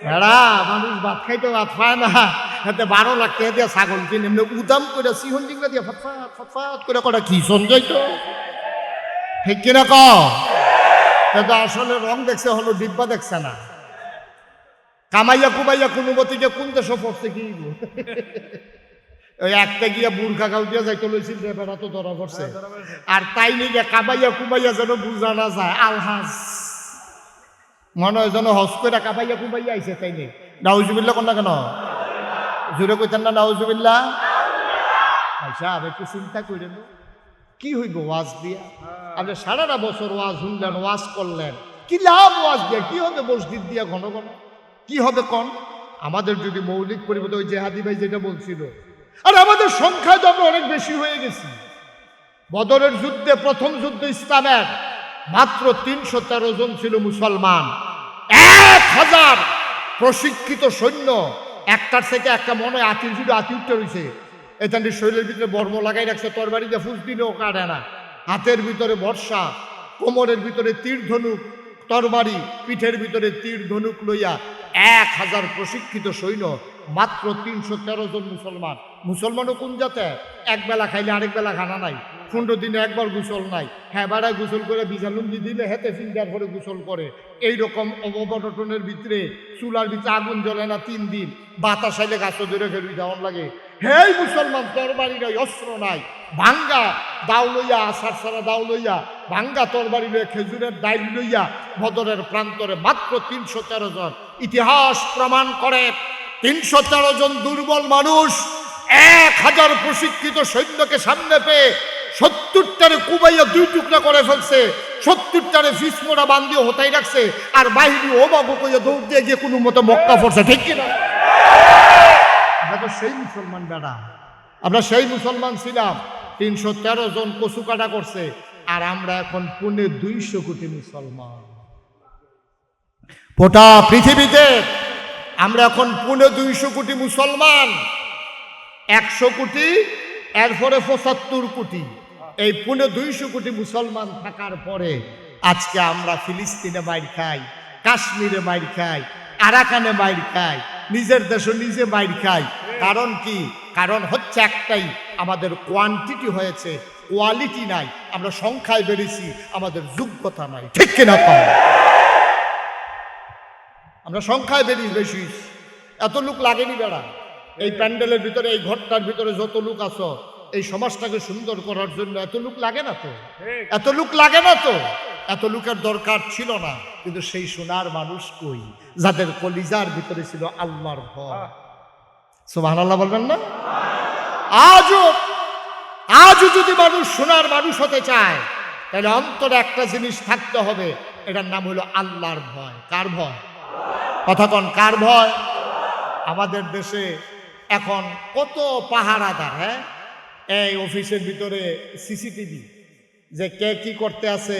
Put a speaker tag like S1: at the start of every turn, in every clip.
S1: বেড়া মানুষ ভাত খাইতে ভাত পায় না, হাতে 12 লাখ টাকা দিয়ে ছাগল কিনে এমনি উদাম করে সিহন ডিঙ্গা দিয়ে ফটফাট ফটফাট করে কটা কি সঞ্জয় তো ঠিক কিনা কিন্তু আসলে রং দেখছে হলো ডিব্বা দেখছে না। কামাইয়া কুমাইয়া কোনো মতিকে কোন দেশে পড়ছে কি ওই একটা গিয়া বুর্খা গাউ দিয়া যাইতে লইছিল বেড়া তো ধরা পড়ছে। আর তাই নিয়ে কামাইয়া কুমাইয়া যেন বুঝা না যায় আলহাজ মনে হয় যেন হজ করে কামাইয়া কুমাইয়া আইছে তাই নেই। নাউজুবিল্লাহ কোন না কেন জোরে কইতেন না নাউজুবিল্লাহ? আচ্ছা একটু চিন্তা করেন কি হইব ওয়াজ দিয়া? আপনি সারাটা বছর ওয়াজ শুনলেন, ওয়াজ করলেন, কি লাভ ওয়াজ দিয়া? কি হবে মসজিদ দিয়া ঘন ঘন? কি হবে কন? আমাদের যদি মৌলিক পরিবর্তন, ওই জেহাদি ভাই যেটা বলছিল, আর আমাদের সংখ্যা তো আমরা অনেক বেশি হয়ে গেছি। বদরের যুদ্ধে, প্রথম যুদ্ধ ইসলামের, মাত্র 313 জন ছিল মুসলমান। 1000 প্রশিক্ষিত সৈন্য, একটার থেকে একটা মনে হয় আতির ছিল, আতি উঠতে রয়েছে। এখানটি শরীরের ভিতরে বর্ম লাগাই রাখছে, তরবারি দিয়ে ফুস দিলেও কাটে না। হাতের ভিতরে বর্ষা, কোমরের ভিতরে তীর ধনুক, তরবারি, পিঠের ভিতরে তীর ধনুক লইয়া 1000 প্রশিক্ষিত সৈন্য, মাত্র 313 জন মুসলমান। মুসলমানও কোন জাতে? এক বেলা খাইলে আরেক বেলা খানা নাই, 15 দিনে একবার গোসল নাই। হ্যাঁ বেড়ায় গোসল করে বিজালুঙ্গি দিলে হেতে ফিঙ্গার করে গোসল করে। এইরকম অবটনের ভিতরে চুলার ভিতরে আগুন জ্বলে না 3 দিন, বাতাস আইলে গাছও ধরে ফেরুই যাওয়ার লাগে। হেই মুসলমান, তরবারি নাই, অস্ত্র নাই, ভাঙ্গা দাও লইয়া, আষাঢ় সারা দাও লইয়া, ভাঙ্গা তরবারি লইয়া, খেজুরের ডাইল লইয়া বদরের প্রান্তরে মাত্র 313 জন। ইতিহাস প্রমাণ করে 313 জন দুর্বল মানুষ 1000 প্রশিক্ষিত সৈন্যকে সামনে পেয়ে 70টারে কুবাইয়া 2 টুকরা করে ফেলছে, 70টারে ফিসমোড়া বান্ধিয়ে হতাই রাখছে। আর বাহিনী ও বাবু কইয়া দৌড় দিয়ে গিয়ে কোনো মতো মক্কা পড়ছে। ঠিক কিনা? আমরা তো সেই মুসলমান বেড়া, আমরা সেই মুসলমান ছিলাম। 313 জন কচু কাটা করছে, আর আমরা এখন 250 কোটি মুসলমান। গোটা পৃথিবীতে আমরা এখন 250 কোটি মুসলমান। 100 কোটি, এরপরে 75 কোটি। এই 250 কোটি মুসলমান থাকার পরে আজকে আমরা ফিলিস্তিনে মাইর খাই, কাশ্মীরে মাইর খাই, আরাকানে মাইর খাই, নিজের দেশে নিজে মাইর খাই। কারণ কি? কারণ হচ্ছে একটাই, আমাদের কোয়ান্টিটি হয়েছে, কোয়ালিটি নাই। আমরা সংখ্যায় বেড়েছি, আমাদের যোগ্যতা নাই। ঠিক কিনা? আমরা সংখ্যায় বেশি, এত লোক লাগেনি বেড়া। এই প্যান্ডেলের ভিতরে, এই ঘরটার ভিতরে যত লোক আছো, এই সমাজটাকে সুন্দর করার জন্য এত লোক লাগে না তো, এত লোক লাগে না তো, এত লোকের দরকার ছিল না। কিন্তু সেই সোনার মানুষ কই, যাদের কলিজার ভিতরে ছিল আল্লাহর ভয়। সুবহানাল্লাহ বলবেন না? আজও যদি মানুষ সোনার মানুষ হতে চায়, তাহলে অন্তরে একটা জিনিস থাকতে হবে, এটার নাম হলো আল্লাহর ভয়। কার ভয়? কথা কন, কার ভয়? আমাদের দেশে এখন কত পাহারাদার, হ্যাঁ, এই অফিসের ভিতরে সিসিটিভি, যে কে কি করতে আছে,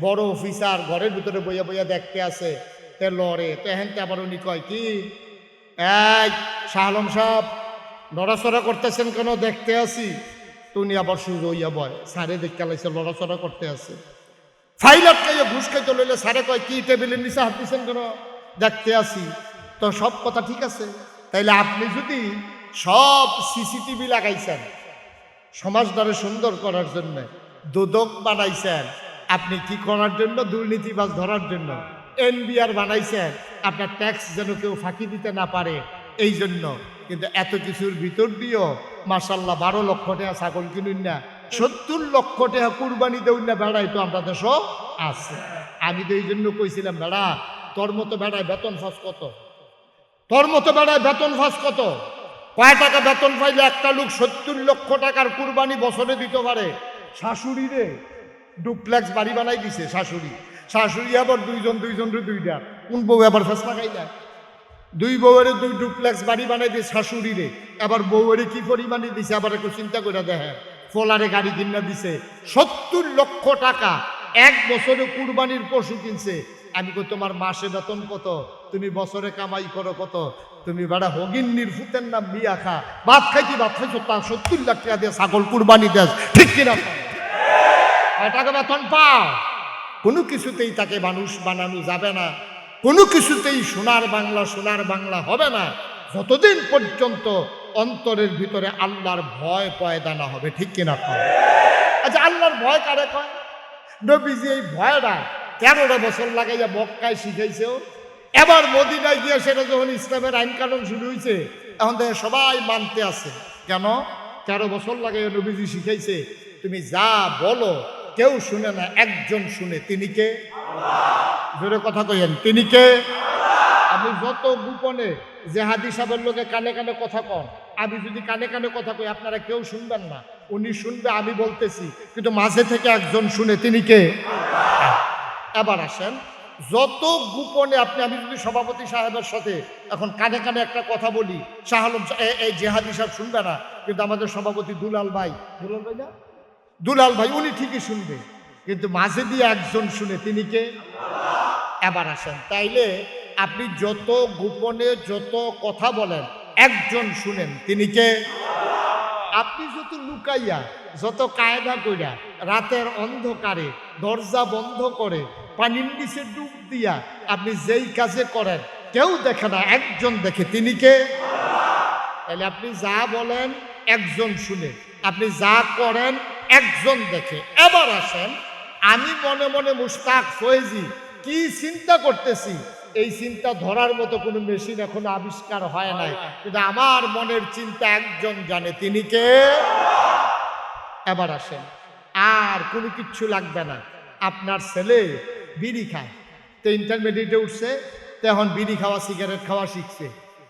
S1: বড় অফিসার ঘরের ভিতরে বইয়া বইয়া দেখতে আছে, তে লড়ে তো হেনতে। আবার উনি কয় কি, এই শাহ আলম সাহেব লড়াচড়া করতেছেন কেন? দেখতে আসি। তো উনি আবার সুযোগ হইয়া বয়, সারে দেখতে লাইছে লড়াচড়া করতে আছে। ফাইল আটকাইয়া ঘুষ খাইতে লইলে সারে কয় কি, টেবিলের নিচে হাত দিচ্ছেন কেন? দেখতে আসি। তো সব কথা ঠিক আছে, তাইলে আপনি যদি সব সিসিটিভি লাগাইছেন সমাজটারে সুন্দর করার জন্য, দুদক বানাইছেন আপনি কি করার জন্য? দুর্নীতিবাজ ধরার জন্য। এনবিআর বানাইছেন আপনার ট্যাক্স যেন কেউ ফাঁকি দিতে না পারে, এই জন্য। কিন্তু এত কিছুর ভিতর দিয়েও মাশাল্লাহ 12 লক্ষ টাকা ছাগল কিনুন না, 70 লক্ষ টাকা কুরবানি দেউন না, বেড়াই তো আমরা দেশও আছে। আমি তো এই জন্য কইছিলাম, বেড়া তোর মতো বেড়ায় বেতন ফাঁস কত? তোর মতো বেড়ায় বেতন ফাঁস কত? কয় টাকা বেতন পাইলে একটা লোক 70 লক্ষ টাকার কুরবানি বছরে দিতে পারে? শাশুড়ি রে ডুপ্লেক্স বাড়ি বানাই দিছে, শাশুড়ি আবার দুইজন দুইটা। কোন বউ আবার ফেসলা খাই যায়? 2 বউয়ের 2 ডুপ্লেক্স বাড়ি বানাই দিয়ে শাশুড়ি রে, আবার বউয়ের কি পরিমাণে দিছে আবার একটু চিন্তা করে দেখে। ফোলারে গাড়ি কিনা দিছে 70 লক্ষ টাকা, 1 বছরে কুরবানির পশু কিনছে। আমি কই তোমার মাসে বেতন কত? তুমি বছরে কামাই করো কত? তুমি বেড়া হগিন্নির ফুতের নাম মিয়া খা, ভাত খাইছো তা 70 লাখ টাকা দিয়ে ছাগল কুরবানি দেস। ঠিক কিনা? টাকা বেতন পাও, কোনো কিছুতেই তাকে মানুষ বানানো যাবে না। কোনো কিছুতেই সোনার বাংলা হবে না যতদিন পর্যন্ত অন্তরের ভিতরে আল্লাহর ভয় পয়দা না হবে। ঠিক কিনা কয়? আচ্ছা, আল্লাহর ভয় কারে কয়? নবীজি এই ভয়টা 13টা বছর লাগাইয়া মক্কায় শিখাইছে। এবার মদিনায় গিয়ে সেটা যখন ইসলামের আইন কানুন শুরু হয়েছে, এখন থেকে সবাই মানতে আছে। কেন? 13 বছর লাগাইয়া নবীজি শিখাইছে, তুমি যা বলো কেউ শুনে না, একজন শুনে, তিনি কে? জোরে কথা কইেন, তিনি কে? আমি যত গোপনে জেহাদি সাহেবের লোকে কানে কানে কথা কন, আমি যদি কানে কানে কথা কই আপনারা কেউ শুনবেন না, উনি শুনবে আমি বলতেছি, কিন্তু মাঝে থেকে একজন শুনে, তিনি কে? এবার আসেন, যত গোপনে আমি যদি সভাপতি সাহেবের সাথে এখন কানে কানে একটা কথা বলি, শাহ আলম এই জেহাদি সাহেব শুনবে না, কিন্তু আমাদের সভাপতি দুলাল ভাই না, দুলাল ভাই উনি ঠিকই শুনবে, কিন্তু মাঝে দিয়ে একজন শুনে, তিনি কে? এবার আসেন, তাইলে আপনি যত গোপনে যত কথা বলেন একজন শুনেন, তিনি কে? আপনি যত লুকাইয়া যত কায়দা কইরা রাতের অন্ধকারে দরজা বন্ধ করে পানির নিচে ডুব দিয়া আপনি যেই কাজে করেন কেউ দেখে না, একজন দেখে, তিনি কে? তাহলে আপনি যা বলেন একজন শুনে, আপনি যা করেন একজন দেখে। এবার আসেন, আমি মনে মনে মুশতাক ফয়েজি কি চিন্তা করতেছি, এই চিন্তা ধরার মতো কোনো মেশিন এখনো আবিষ্কার হয় নাই, কিন্তু আমার মনের চিন্তা একজন জানে, তিনি কে? এবার আসেন, আর কোনো কিচ্ছু লাগবে না। আপনার ছেলে বিড়ি খায়, তো ইন্টারমিডিয়েটে উঠছে, তো এখন বিড়ি খাওয়া সিগারেট খাওয়া শিখছে,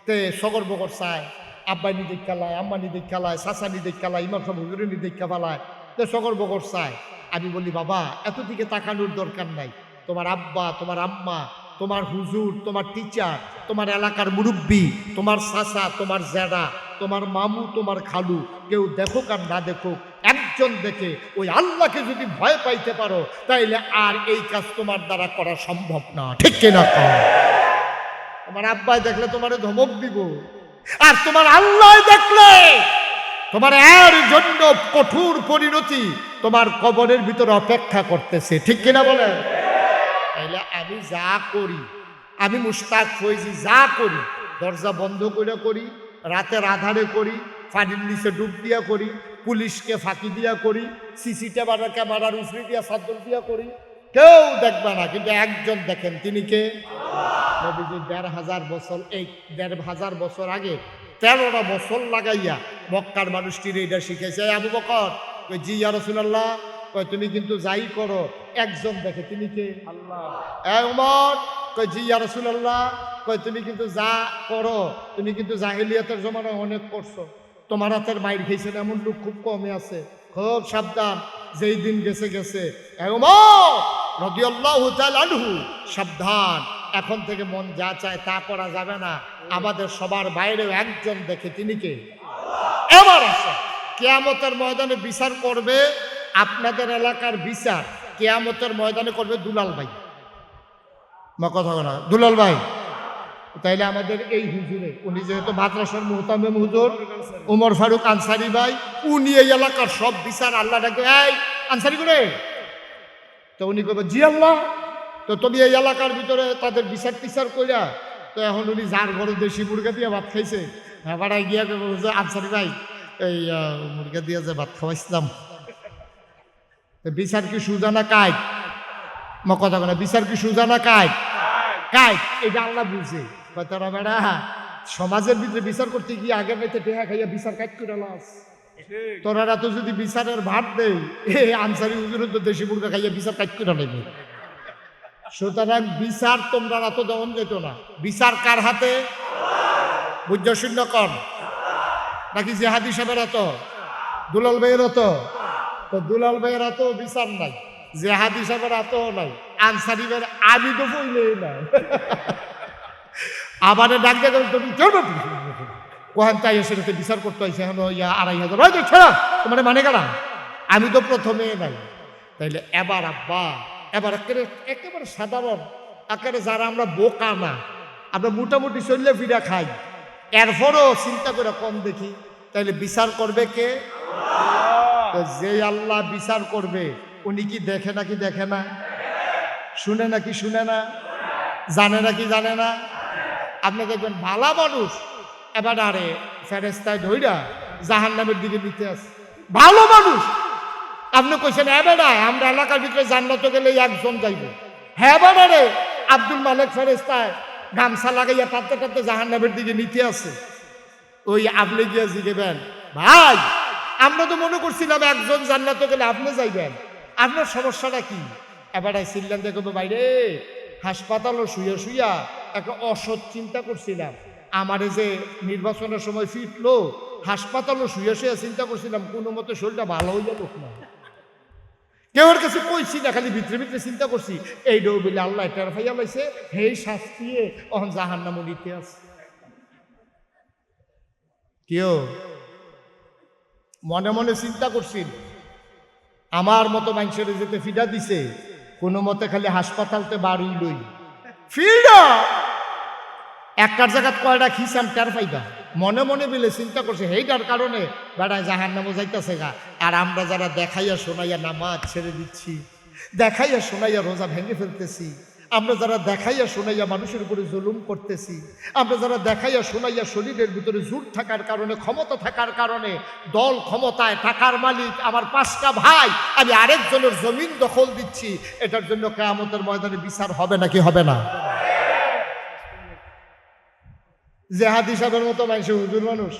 S1: তে সগর বগর চায়, আব্বা নিদিক খেলায়, আম্মা নিদিক খেলায়, চাচা নিদিক খেলায়, ইমাম সাহেব হুজুরের নিদিক খেলায়, তো সগর বগর চায়। আমি বলি, বাবা এত দিকে তাকানোর দরকার নাই, তোমার আব্বা, তোমার আম্মা, তোমার হুজুর, তোমার টিচার, তোমার এলাকার মুরব্বী, তোমার চাচা, তোমার জেডা, তোমার মামু, তোমার খালু, কেউ দেখুক আর না দেখুক, একজন দেখে ওই আল্লাহকে যদি ভয় পাইতে পারো তাইলে আর এই কাজ তোমার দ্বারা করা সম্ভব না। ঠিক কিনা? তোমার আব্বাই দেখলে তোমারে ধমক দিব, আর তোমার আল্লাহ দেখলে তোমার এর জন্য কঠোর পরিণতি তোমার কবরের ভিতরে অপেক্ষা করতেছে। ঠিক কিনা বলেন? তাইলে আমি যা করি, আমি মুশতাক ফয়েজি যা করি, দরজা বন্ধ করে করি, রাতের আধারে করি, পানির নিচে ডুব দিয়া করি, পুলিশকে ফাঁকি দিয়া করি, সিসি ক্যামেরার উফরি দিয়া সাদ্দর দিয়া করি, কেউ দেখবে না, কিন্তু একজন দেখেন, তিনি কে? নবীজি 1500 বছর, এই 1500 বছর আগে 13টা বছর লাগাইয়া মক্কার মানুষটির এটা শিখেছে। আবু বকর কই, জি ইয়া রাসূলুল্লাহ, কই তুমি কিন্তু যাই করো একজন দেখে, তিনি কে? আল্লাহ। উমর কই, জি ইয়া রাসূলুল্লাহ, কই তুমি কিন্তু যা করো, তুমি কিন্তু জাহেলিয়াতের জমানায় অনেক করছো, তোমার হাতের মাইর খেয়েছেন এমন লোক খুব কমে আছে, খুব সাবধান, যেই দিন গেছে গেছে। উমর রাদিয়াল্লাহু তাআলা আনহু, সাবধান, এখন থেকে মন যা চায় তা করা যাবে না, আমাদের সবার বাইরেও একজন দেখে, তিনি কে? এবার আসে, কিয়ামতের ময়দানে বিচার করবে, আপনাদের এলাকার বিচার কিয়ামতের ময়দানে করবে দুলাল ভাই। মা কথা বলা, দুলাল ভাই। তাইলে আমাদের এই হুজুরে, উনি যেহেতু মাদ্রাসার মুহতামিম হুজুর ওমর ফারুক আনসারি ভাই, উনি এই এলাকার সব বিচার আল্লাহ ডাকে, এই আনসারি করে, তো উনি কবে, জি আল্লাহ, তো তুমি এই এলাকার ভিতরে তাদের বিচার টিচার কইরা, তো এখন উনি যার ঘরে দেশি মুরগা দিয়ে ভাত খাইছে, বাড়াই গিয়া যে আনসারি ভাই এই মুরগা দিয়ে যে ভাত খাওয়াইছিলাম, বিচার কি সুজানা কায়? মা কথা বলে, বিচার কি সুজানা কায়? কায়, এটা আল্লাহ বুঝে। তোরা বেড়া সমাজের ভিতরে বিচার করতে গিয়ে আগের রাইতে টেহা খাইয়া বিচার কাজ করে লাস, তোরা তো যদি বিচারের ভাত দেয়, আনসারি হুজুরের তো দেশি মুরগা খাইয়া বিচার কাজ করে নেবে। সুতরাং বিচার তোমরা এত দেওয়ান যেত না, বিচার কার হাতে? বুঝ শূন্য কর নাকি জেহাদি সাহেবের এত, দুলাল ভাইয়ের এত? তো দুলাল ভাইয়ের এত বিচার নাই, জেহাদি সাহেবের এত নাই, আনসারি ভাইয়ের আমি তো বইলেই না। আবার ডাক দেখে কোহান তাই সেটাতে বিচার করতে হয়েছে, এখন 2500 ছেড়া তোমার মানে গেলাম, আমি তো প্রথমে নাই। তাইলে এবার আব্বা, এবার একেবারে সাধারণ একেবারে যারা আমরা বোকা না, আমরা মোটামুটি চললে ফিরা খাই, এরপরও চিন্তা করে কম দেখি, তাইলে বিচার করবে কে? যে আল্লাহ বিচার করবে উনি কি দেখে নাকি দেখে না? শুনে নাকি শুনে না? জানে না কি জানে না? আপনি দেখবেন ভালো মানুষ এবার আরে ফেরেস্তায় ধইরা জাহান্নামের দিকে নিতে আসে। ভালো মানুষ আপনি কইছেন এবেডা আমরা এলাকার ভিতরে জান্নাতে গেলে একজন যাইব, হ্যাঁ বেড়ারে আব্দুল মালিক ফেরেস্তায় গামছা লাগাইয়া টানতে টানতে জাহান্নামের দিকে নিতে আসে। ওই আপনি গিয়ে জিগেবেন, ভাই আমরা তো মনে করছিলাম একজন জান্নাতে গেলে আপনি যাইবেন, আপনার সমস্যাটা কি? এবার চিল্লান দেখবো বাইরে হাসপাতালও শুয়ে শুইয়া একটা অসৎ চিন্তা করছিলাম, আমারে যে নির্বাচনের সময় ফিটলো হাসপাতালও শুয়ে শুয়ে চিন্তা করছিলাম কোনো মতে শরীরটা ভালো হইয়া লোক না, কেউর কাছে কইছি না, খালি ভিতরে ভিতরে চিন্তা করছি এই ডৌ বলে আল্লাহ টের ফাইয়া লাইছে, হেই শাস্তিয়ে অহন জাহান্নাম নিতে আছে। কেউ মনে মনে চিন্তা করছিল আমার মতো মানুষের যেতে ফিডা দিছে কোনো মতে খালি হাসপাতালতে বাড়ি লই ফিডা একটার জায়গাত কয়টা খিসাম টের পাইবা, মনে মনে বিলে চিন্তা করছে সেইটার কারণে বেড়ায় জাহান্নামে যাইতেছে গা। আর আমরা যারা দেখাইয়া শোনাইয়া নামাজ ছেড়ে দিচ্ছি, দেখাইয়া শোনাইয়া রোজা ভেঙে ফেলতেছি, আমরা যারা দেখাইয়া শোনাইয়া মানুষের উপরে জুলুম করতেছি, আমরা যারা দেখাইয়া শোনাইয়া শরীরের ভিতরে জোর থাকার কারণে ক্ষমতা থাকার কারণে দল ক্ষমতায় টাকার মালিক আমার 5টা ভাই আমি আরেকজনের জমিন দখল দিচ্ছি, এটার জন্য কিয়ামতের ময়দানে বিচার হবে নাকি হবে না? জেহাদ হিসাবের মতো মানুষের হুজুর মানুষ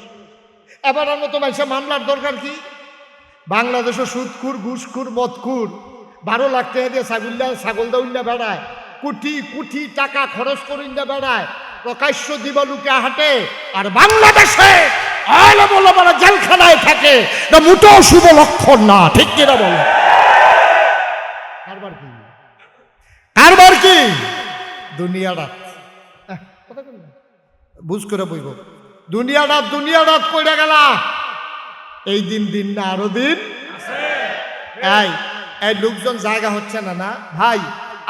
S1: এবারের মতো মানুষের মামলার দরকার কি? বাংলাদেশে সুদখুর ঘুষখুর মদখুর 12 লাখ টাকা দিয়ে ছাগল দাউল্লা বেড়ায়, কোটি কোটি টাকা খরচ করিন্দা বেড়ায়, প্রকাশ্য দিবালুকে হাঁটে, আর বাংলাদেশে জেলখানায় থাকে, না মোটেও শুভ লক্ষণ না, ঠিক কিনা বলো? কারবার কি? কারবার কি? দুনিয়াটা বুঝ করে বইব, দুনিয়াটা কইরা গেলা, এই দিন দিন না আরো দিন। এই লোকজন জায়গা হচ্ছে না না ভাই,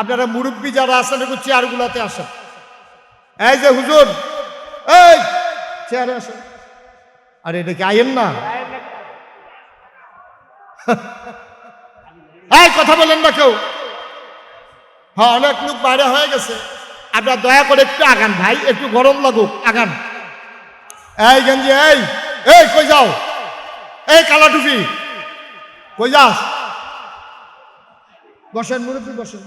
S1: আপনারা মুরব্বী যারা আছেন একটু চেয়ারগুলাতে আসেন। এই যে হুজুর এই চেয়ারে আসেন। আরে এটা কি আইন না? এই কথা বলেন না কেউ। হ্যাঁ অনেক লোক বাইরে হয়ে গেছে, আপনারা দয়া করে একটু আগান ভাই, একটু গরম লাগুক আগান। এই গেঞ্জি এই কই যাও? এই কালা টুপি কই যাস? বসেন মুরব্বী বসেন।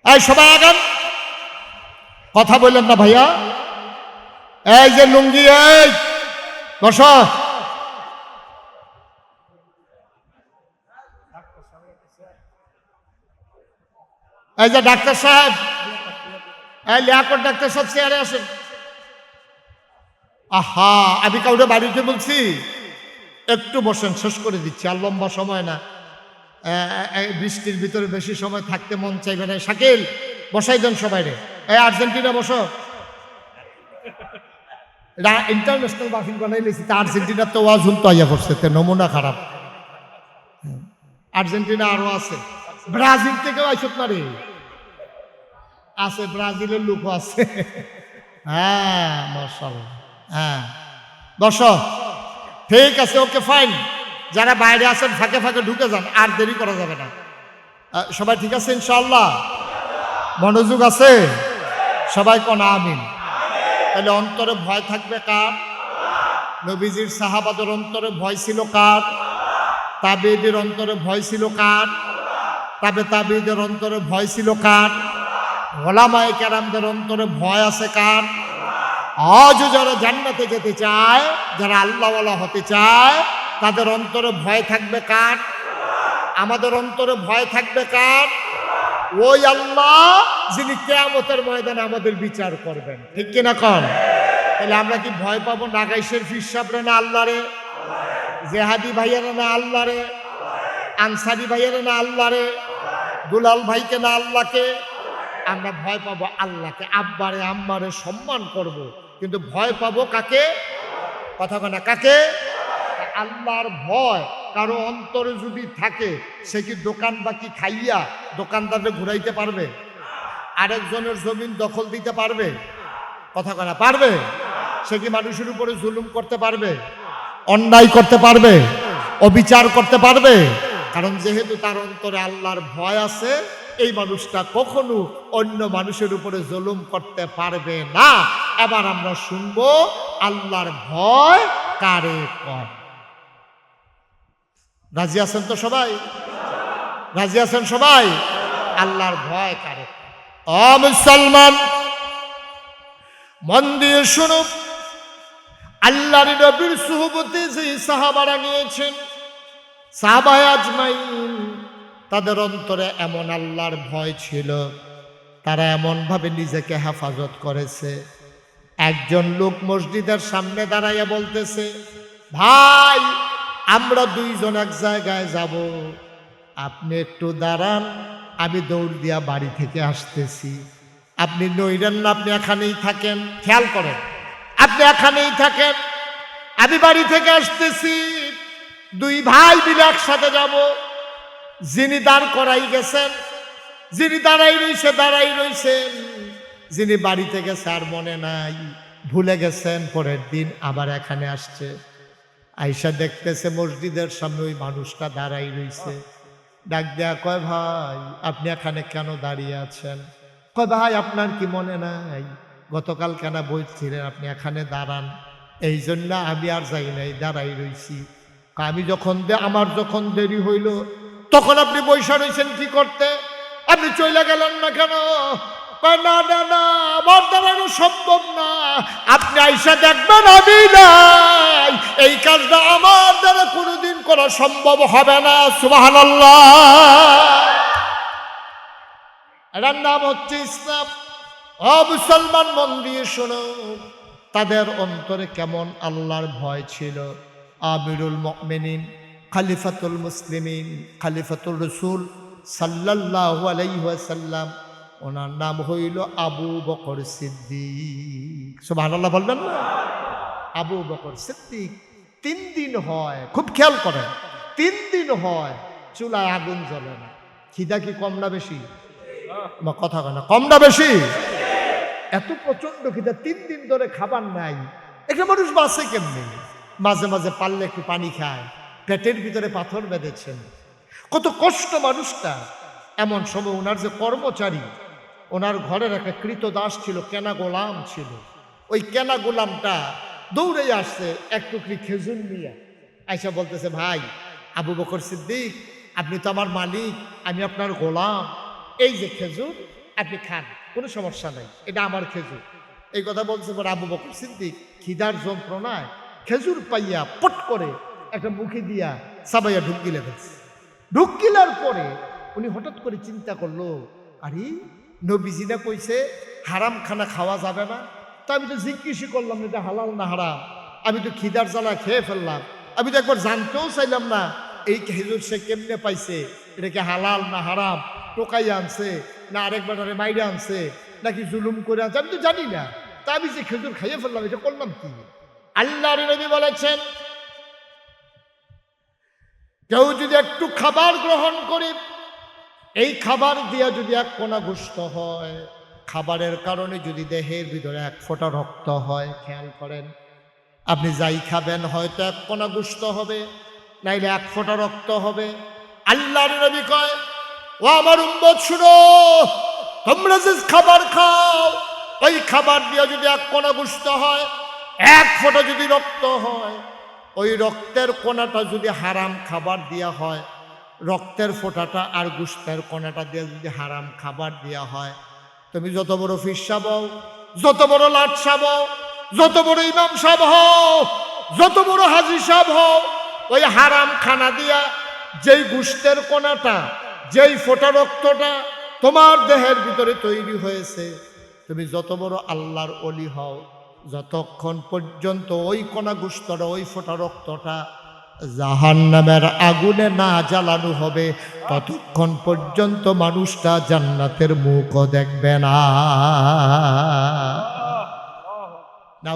S1: এই সবাই আগান, কথা বললেন না ভাইয়া। এই যে লুঙ্গি এই বস। এই যে ডাক্তার সাহেব, এই লিয়াকত ডাক্তার সাহেব চেয়ারে আসেন। আহা আমি কাউরে বাড়িতে বলছি একটু বসেন, শেষ করে দিচ্ছি, আর লম্বা সময় না, বৃষ্টির ভিতরে বেশি সময় থাকতে মন চাইবে না। শাকিল বসাই দেন সবাই রে। এই আর্জেন্টিনা বসো, ইন্টারন্যাশনাল বাফিং বানাই লেছি, তা আর্জেন্টিনার তো ওয়াজ হুল তো আইয়া পড়ছে, তে নমুনা খারাপ। আর্জেন্টিনা আরো আছে, ব্রাজিল থেকেও আইসত না রে, আছে ব্রাজিলের লোকও আছে। হ্যাঁ মাশাআল্লাহ, হ্যাঁ বসো, ঠিক আছে, ওকে ফাইন। যারা বাইরে আছেন ফাঁকে ফাঁকে ঢুকে যান, আর দেরি করা যাবে না। সবাই ঠিক আছে ইনশাআল্লাহ? মনোযোগ আছে সবাই? কোন আমিন। তাহলে অন্তরে ভয় থাকবে কার? নবীজির সাহাবাদের অন্তরে ভয় ছিল কার? তাবেঈদের অন্তরে ভয় ছিল কার? তাবেঈদের অন্তরে ভয় ছিল কার? ওলামায়ে কেরামদের অন্তরে ভয় আছে কার? আজও যারা জান্নাতে যেতে চায়, যারা আল্লাহওয়ালা হতে চায়, তাদের অন্তরে ভয় থাকবে কার? আমাদের অন্তরে ভয় থাকবে কার? ওই আল্লাহ যিনি কিয়ামতের ময়দানে আমাদের বিচার করবেন, ঠিক কিনা কন? তাহলে আমরা কি ভয় পাবো নাগাইশের পীর সাহেবরে না আল্লাহরে? জেহাদি ভাইয়েরা না আল্লাহরে? আনসারি ভাইয়েরা না আল্লাহরে? দুলাল ভাইকে না আল্লাহকে? আমরা ভয় পাবো আল্লাহকে, আব্বারে আম্মারে সম্মান করব, কিন্তু ভয় পাবো কাকে? কথা কনা কাকে? আল্লাহর ভয় কারো অন্তরে যদি থাকে, সে কি দোকান বাকি খাইয়া দোকানদারে ঘুরাইতে পারবে? আরেকজনের জমিন দখল দিতে পারবে? কথা কনা পারবে? সে কি মানুষের উপরে জুলুম করতে পারবে? অন্যায় করতে পারবে? অবিচার করতে পারবে? কারণ যেহেতু তার অন্তরে আল্লাহর ভয় আছে, এই মানুষটা কখনো অন্য মানুষের উপরে জুলুম করতে পারবে না। এবার আমরা শুনবো আল্লাহর ভয় কারে কর। রাজি আছেন তো সবাই? রাজি আছেন সবাই? আল্লাহর ভয় কারে? ও মুসলমান, মন দিয়ে শুনো, আল্লাহর নবীর সুহবতে যে সাহাবারা নিয়েছেন, সাহাবায়ে আজমাইন, তাদের অন্তরে এমন আল্লাহর ভয় ছিল, তারা এমনভাবে নিজেকে হেফাজত করেছে। একজন লোক মসজিদের সামনে দাঁড়াইয়া বলতেছে, ভাই আমরা দুইজন এক জায়গায় যাব, আপনি একটু দাঁড়ান, আমি দৌড় দিয়া বাড়ি থেকে আসতেছি। আপনি নইরেন না, আপনি এখানেই থাকেন। খেয়াল করেন, আপনি এখানেই থাকেন, আমি বাড়ি থেকে আসতেছি। দুই ভাই মিলে একসাথে যাব। যিনি দাঁড় করাই গেছেন, যিনি দাঁড়াই রইছেন, যিনি বাড়িতে গেছে আর মনে নাই, ভুলে গেছেন, পরের দিন আবার এখানে আসছে। আইসা দেখতেছে মসজিদের সামনে ওই মানুষটা দাঁড়াই রইছে। ডাক দেয়া কয়, ভাই আপনি এখানে কেন দাঁড়িয়ে আছেন? কয়, ভাই আপনার কি মনে নাই গতকাল কেন বলছিলেন আপনি এখানে দাঁড়ান? এই জন্য আমি আর যাই নাই, দাঁড়াই রইছি। আমি আমার যখন দেরি হইল তখন আপনি বৈশা রয়েছেন কি করতে? আপনি চলে গেলেন না কেন? না না না, আমার দাঁড়ানো সম্ভব না, আপনি আইসা দেখবেন আমি নাই, এই কাজটা আমার দ্বারা কোনোদিন করা সম্ভব হবে না। সুবহানাল্লাহ। এটার নাম হচ্ছে ইসলাম। ও মুসলমান, মন দিয়ে শোনো, তাদের অন্তরে কেমন আল্লাহর ভয় ছিল। আমিরুল মুমিনিন, খলিফাতুল মুসলিমিন, খলিফাতুর রাসূল সাল্লাল্লাহু আলাইহি ওয়াসাল্লাম, ওনার নাম হইল আবু বকর সিদ্দিক। সুবহানাল্লাহ বলবেন না? আবু বকর সিদ্দিক 3 দিন হয়, খুব খেয়াল করেন, 3 দিন হয় চুলায় আগুন জ্বলে না। খিদা কি কম না বেশি? কথা কয় না, কম না বেশি? এত প্রচন্ড খিদা, 3 দিন ধরে খাবার নাই। একটা মানুষ বাঁচে কেমনি? মাঝে মাঝে পারলে একটু পানি খায়, পেটের ভিতরে পাথর বেঁধেছেন, কত কষ্ট মানুষটা। এমন সময় ওনার যে কর্মচারী, ওনার ঘরের একটা কৃতদাস ছিল, কেনা গোলাম ছিল। ওই কেনা গোলামটা দৌড়ে আসছে এক টুকরি খেজুর নিয়ে, আইসা বলতেছে, ভাই আবু বকর সিদ্দিক, আপনি তো আমার মালিক, আমি আপনার গোলাম, এই যে খেজুর আপনি খান, কোনো সমস্যা নাই, এটা আমার খেজুর। এই কথা বলছে পর আবু বকর সিদ্দিক খিদার যন্ত্রণায় খেজুর পাইয়া পট করে একটা মুখে দিয়া সাবাইয়া ঢুকিলে ফেলছে। ঢুকিলার পরে উনি হঠাৎ করে চিন্তা করলো, আরে নবীজিনা কইছে হারাম খানা খাওয়া যাবে না, তো আমি তো জিজ্ঞেসই করলাম এটা হালাল না হারাম, আমি তো খিদার জ্বালা খেয়ে ফেললাম, আমি তো একবার জানতেও চাইলাম না এই খেজুর সে কেমনে পাইছে, এটাকে হালাল না হারাম, টোকাই আনছে না আরেকবার মাইরে আনছে নাকি জুলুম করে আনছে, আমি তো জানি না, তা আমি যে খেজুর খাইয়ে ফেললাম, এটা করলাম কি? আল্লাহর নবী বলেছেন, কেউ যদি একটু খাবার গ্রহণ করে, এই খাবার দিয়া যদি এক কোনা গোশত হয়, খাবারের কারণে যদি দেহের ভিতরে 1 ফোঁটা রক্ত হয়, খেয়াল করেন, আপনি যাই খাবেন হয়তো 1 কোনা গোশত হবে, নাইলে 1 ফোঁটা রক্ত হবে। আল্লাহর নবী কয়, ও আমার উম্মত শুনো, তোমরা যে খাবার খাও, ওই খাবার দিয়া যদি 1 কোনা গোশত হয়, 1 ফোঁটা যদি রক্ত হয়, ওই রক্তের কোনাটা যদি হারাম খাবার দিয়া হয়, রক্তের ফোঁটাটা আর গোশতের কোনাটা দিয়ে যদি হারাম খাবার দেওয়া হয়, তুমি যত বড় ফির সাহেব হও, যত বড় লাট সাহেব হও, যত বড় ইমাম সাহেব হও, যত বড় হাজি সাহেব হও, ওই হারাম খানা দিয়া যেই গোশতের কোনাটা, যেই ফোঁটা রক্তটা তোমার দেহের ভিতরে তৈরি হয়েছে, তুমি যত বড় আল্লাহর ওলি হও, যতক্ষণ পর্যন্ত ওই কোনা গোশতটা, ওই ফোঁটা রক্তটা জাহান্নামের আগুনে না জ্বালানো হবে, ততক্ষণ পর্যন্ত মানুষটা জান্নাতের মুখও দেখবে না।